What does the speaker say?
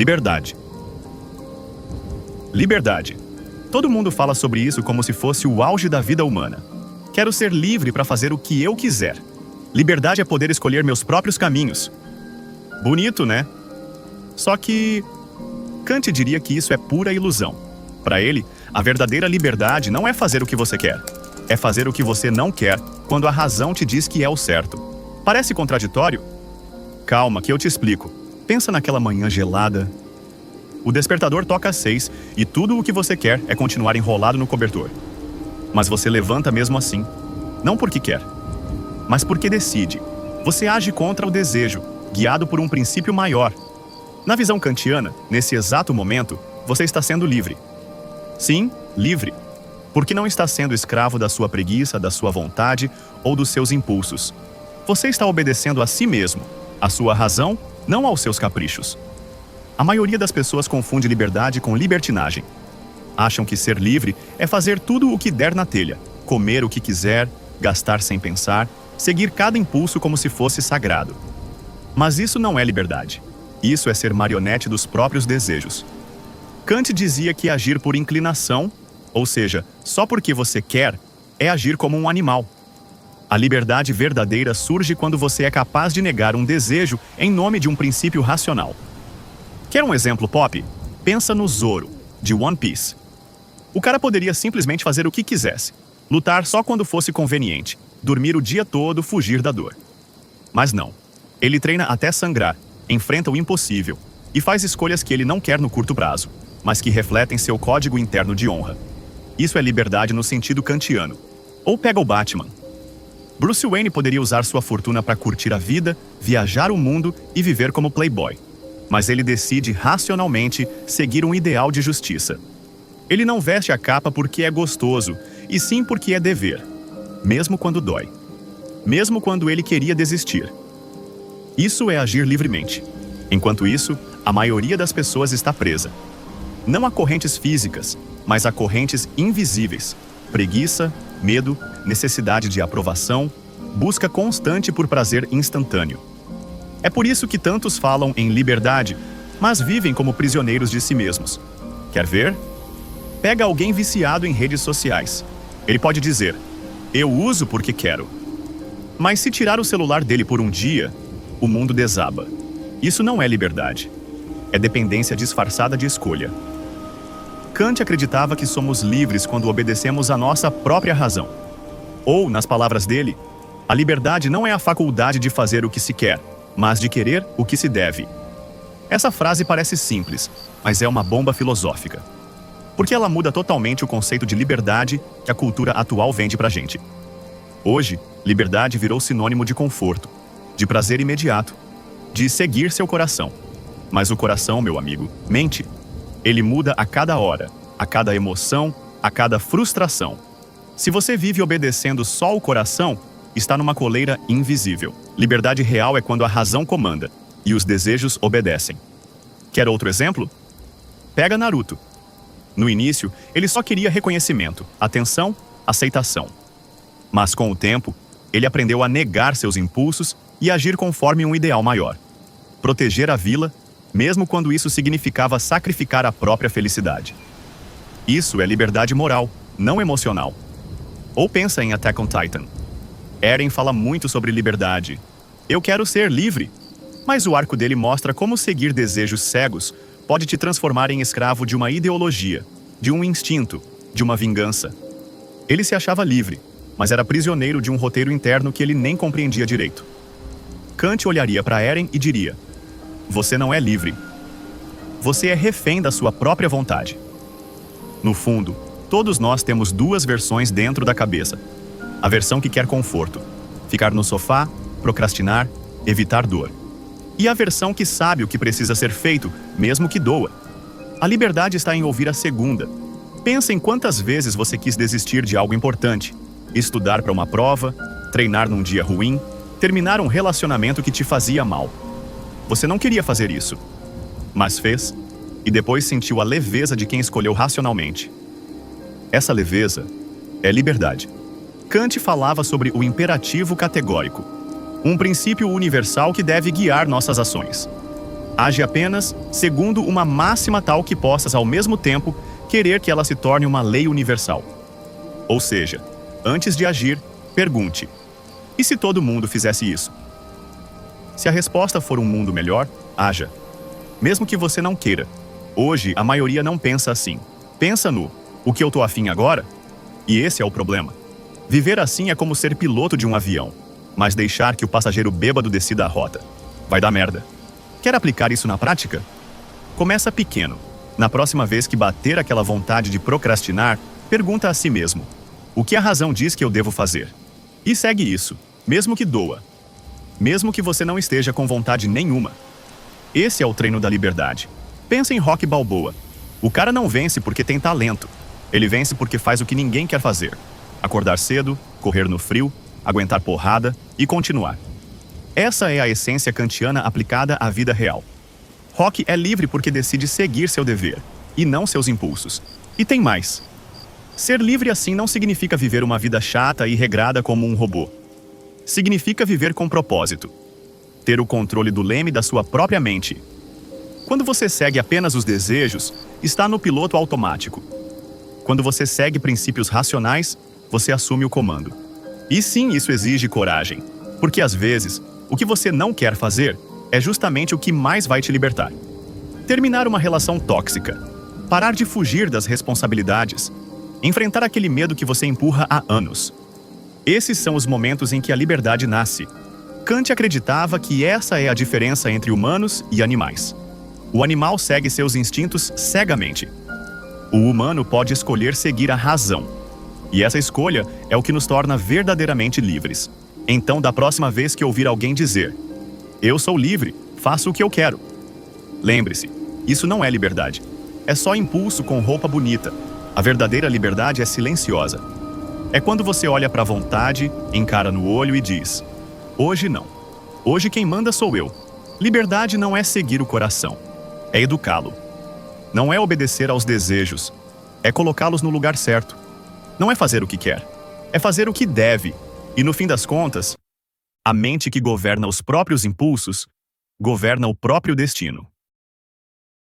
Liberdade. Liberdade. Todo mundo fala sobre isso como se fosse o auge da vida humana. Quero ser livre para fazer o que eu quiser. Liberdade é poder escolher meus próprios caminhos. Bonito, né? Só que Kant diria que isso é pura ilusão. Para ele, a verdadeira liberdade não é fazer o que você quer. É fazer o que você não quer quando a razão te diz que é o certo. Parece contraditório? Calma, que eu te explico. Pensa naquela manhã gelada. O despertador toca às 6 e tudo o que você quer é continuar enrolado no cobertor. Mas você levanta mesmo assim. Não porque quer, mas porque decide. Você age contra o desejo, guiado por um princípio maior. Na visão kantiana, nesse exato momento, você está sendo livre. Sim, livre. Porque não está sendo escravo da sua preguiça, da sua vontade ou dos seus impulsos. Você está obedecendo a si mesmo, à sua razão, não aos seus caprichos. A maioria das pessoas confunde liberdade com libertinagem. Acham que ser livre é fazer tudo o que der na telha, comer o que quiser, gastar sem pensar, seguir cada impulso como se fosse sagrado. Mas isso não é liberdade. Isso é ser marionete dos próprios desejos. Kant dizia que agir por inclinação, ou seja, só porque você quer, é agir como um animal. A liberdade verdadeira surge quando você é capaz de negar um desejo em nome de um princípio racional. Quer um exemplo pop? Pensa no Zoro, de One Piece. O cara poderia simplesmente fazer o que quisesse, lutar só quando fosse conveniente, dormir o dia todo, fugir da dor. Mas não. Ele treina até sangrar, enfrenta o impossível e faz escolhas que ele não quer no curto prazo, mas que refletem seu código interno de honra. Isso é liberdade no sentido kantiano. Ou pega o Batman. Bruce Wayne poderia usar sua fortuna para curtir a vida, viajar o mundo e viver como playboy. Mas ele decide racionalmente seguir um ideal de justiça. Ele não veste a capa porque é gostoso, e sim porque é dever, mesmo quando dói, mesmo quando ele queria desistir. Isso é agir livremente. Enquanto isso, a maioria das pessoas está presa. Não a correntes físicas, mas a correntes invisíveis. Preguiça, medo, necessidade de aprovação, busca constante por prazer instantâneo. É por isso que tantos falam em liberdade, mas vivem como prisioneiros de si mesmos. Quer ver? Pega alguém viciado em redes sociais. Ele pode dizer, eu uso porque quero. Mas se tirar o celular dele por um dia, o mundo desaba. Isso não é liberdade. É dependência disfarçada de escolha. Kant acreditava que somos livres quando obedecemos à nossa própria razão. Ou, nas palavras dele, a liberdade não é a faculdade de fazer o que se quer, mas de querer o que se deve. Essa frase parece simples, mas é uma bomba filosófica. Porque ela muda totalmente o conceito de liberdade que a cultura atual vende pra gente. Hoje, liberdade virou sinônimo de conforto, de prazer imediato, de seguir seu coração. Mas o coração, meu amigo, mente. Ele muda a cada hora, a cada emoção, a cada frustração. Se você vive obedecendo só o coração, está numa coleira invisível. Liberdade real é quando a razão comanda e os desejos obedecem. Quer outro exemplo? Pega Naruto. No início, ele só queria reconhecimento, atenção, aceitação. Mas com o tempo, ele aprendeu a negar seus impulsos e agir conforme um ideal maior. Proteger a vila, mesmo quando isso significava sacrificar a própria felicidade. Isso é liberdade moral, não emocional. Ou pensa em Attack on Titan. Eren fala muito sobre liberdade. Eu quero ser livre. Mas o arco dele mostra como seguir desejos cegos pode te transformar em escravo de uma ideologia, de um instinto, de uma vingança. Ele se achava livre, mas era prisioneiro de um roteiro interno que ele nem compreendia direito. Kant olharia para Eren e diria: você não é livre. Você é refém da sua própria vontade. No fundo, todos nós temos duas versões dentro da cabeça. A versão que quer conforto, ficar no sofá, procrastinar, evitar dor. E a versão que sabe o que precisa ser feito, mesmo que doa. A liberdade está em ouvir a segunda. Pensa em quantas vezes você quis desistir de algo importante, estudar para uma prova, treinar num dia ruim, terminar um relacionamento que te fazia mal. Você não queria fazer isso, mas fez, e depois sentiu a leveza de quem escolheu racionalmente. Essa leveza é liberdade. Kant falava sobre o imperativo categórico, um princípio universal que deve guiar nossas ações. Age apenas segundo uma máxima tal que possas, ao mesmo tempo, querer que ela se torne uma lei universal. Ou seja, antes de agir, pergunte: e se todo mundo fizesse isso? Se a resposta for um mundo melhor, haja. Mesmo que você não queira. Hoje, a maioria não pensa assim. Pensa no: o que eu tô afim agora? E esse é o problema. Viver assim é como ser piloto de um avião, mas deixar que o passageiro bêbado decida a rota. Vai dar merda. Quer aplicar isso na prática? Começa pequeno. Na próxima vez que bater aquela vontade de procrastinar, pergunta a si mesmo: o que a razão diz que eu devo fazer? E segue isso, mesmo que doa. Mesmo que você não esteja com vontade nenhuma. Esse é o treino da liberdade. Pensa em Rocky Balboa. O cara não vence porque tem talento. Ele vence porque faz o que ninguém quer fazer. Acordar cedo, correr no frio, aguentar porrada e continuar. Essa é a essência kantiana aplicada à vida real. Rocky é livre porque decide seguir seu dever, e não seus impulsos. E tem mais. Ser livre assim não significa viver uma vida chata e regrada como um robô. Significa viver com propósito. Ter o controle do leme da sua própria mente. Quando você segue apenas os desejos, está no piloto automático. Quando você segue princípios racionais, você assume o comando. E sim, isso exige coragem, porque às vezes, o que você não quer fazer é justamente o que mais vai te libertar. Terminar uma relação tóxica, parar de fugir das responsabilidades, enfrentar aquele medo que você empurra há anos. Esses são os momentos em que a liberdade nasce. Kant acreditava que essa é a diferença entre humanos e animais. O animal segue seus instintos cegamente. O humano pode escolher seguir a razão. E essa escolha é o que nos torna verdadeiramente livres. Então, da próxima vez que ouvir alguém dizer: eu sou livre, faço o que eu quero. Lembre-se, isso não é liberdade. É só impulso com roupa bonita. A verdadeira liberdade é silenciosa. É quando você olha para a vontade, encara no olho e diz: hoje não. Hoje quem manda sou eu. Liberdade não é seguir o coração. É educá-lo. Não é obedecer aos desejos. É colocá-los no lugar certo. Não é fazer o que quer. É fazer o que deve. E no fim das contas, a mente que governa os próprios impulsos, governa o próprio destino.